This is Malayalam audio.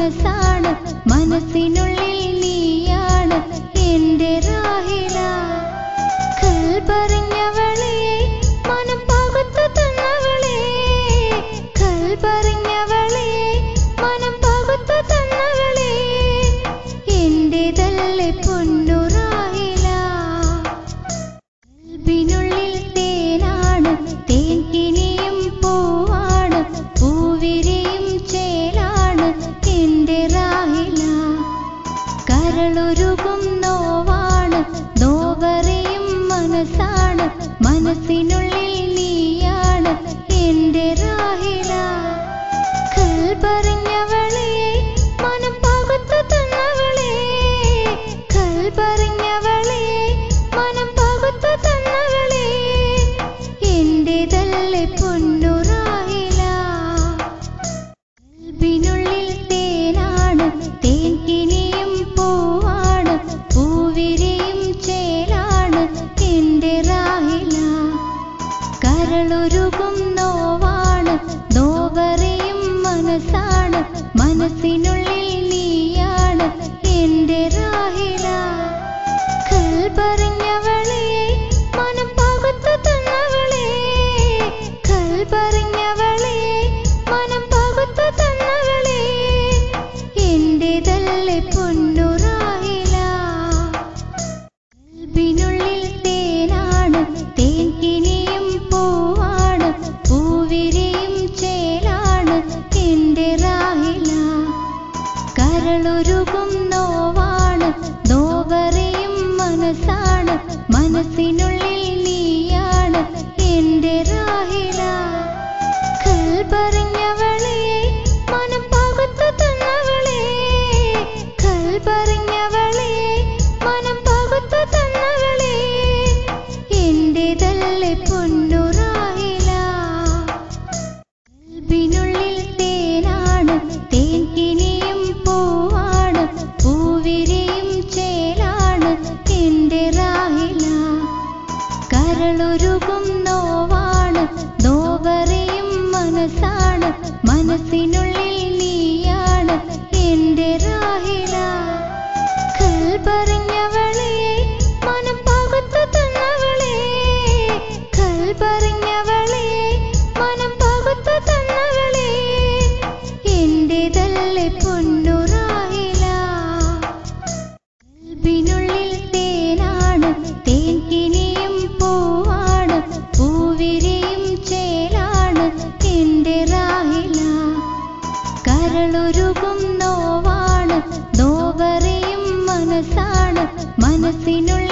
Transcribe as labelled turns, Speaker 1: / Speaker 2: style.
Speaker 1: മനസ്സാണ് മനസ്സിനുള്ളിൽ നീയാണ് എൻ്റെ റാഹില കൽപറിഞ്ഞവളെ മനം പകുത്തു തന്നവളെ കൽപറിഞ്ഞവളെ മനം പകുത്തു തന്നവളെ എന്റേതല്ലേ പൊന്നു റാഹില കൽബിനുള്ളിൽ തേനാണ് തേൻകിനിയും പൂവാണ് പൂവിരിയും ചേലാണ് എൻ്റെ റാഹില കരളുരുകും നോവാണ് നോവറിയും മനസ്സാണ് മനസ്സിനുള്ളിൽ നീയാണ് എൻ്റെ റാഹില കൽപറിഞ്ഞവളെ മനം പകുത്തു തന്നവളെ കൽപറിഞ്ഞവളെ മനം പകുത്തു തന്നവളെ എന്റേതല്ലേ പൊന്നു റാഹില കൽബിനുള്ളിൽ തേനാണ് തേൻകിനിയും പൂവാണ് പൂവിരിയും ചേലാണ് എൻ്റെ റാഹില കരളുരുകും നോവാണ് നോവറിയും മനസ്സാണ് മനസ്സിനുള്ളിൽ നീയാണ് എൻ്റെ റാഹില കൽപറിഞ്ഞവളെ മനം പകുത്തു തന്നവളെ കൽപറിഞ്ഞവളെ മനം പകുത്തു തന്നവളെ എന്റേതല്ലേ പൊന്നു റാഹില കൽബിനുള്ളിൽ തേനാണ് തേൻകിനിയും പൂവാണ് പൂവിരിയും ചേലാണ് എൻ്റെ റാഹില കരളുരുകും നോവാണ് നോവറിയും മനസ്സാണ് മനസ്സിനുള്ളിൽ നീയാണ് എൻ്റെ റാഹില കൽപറിഞ്ഞവളെ മനം പകുത്തു തന്നവളെ കൽപറിഞ്ഞവളെ മനം പകുത്തു തന്നവളെ എന്റേതല്ലേ പൊന്നു റാഹില കൽബിനുള്ളിൽ തേനാണ് തേൻകിനിയും പൂവാണ് പൂവിരിയും ചേലാണ് എൻ്റെ റാഹില കരളുരുകും നോവാണ് നോവറിയും മനസ്സാണ് മനസ്സിനുള്ളിൽ നീയാണ് എൻ്റെ റാഹില കൽപറിഞ്ഞവളെ മനം പകുത്തു തന്നവളെ കൽപറിഞ്ഞവളെ മനം പകുത്തു തന്നവളെ എന്റേതല്ലേ പൊന്നു റാഹില കൽബിനുള്ളിൽ തേനാണ് തേൻകിനിയും പൂവാണ് പൂവിരിയും ചേലാണ് എൻ്റെ റാഹില കരളുരുകും നോവാണ് നോവറിയും മനസ്സാണ് മനസ്സിനുള്ളിൽ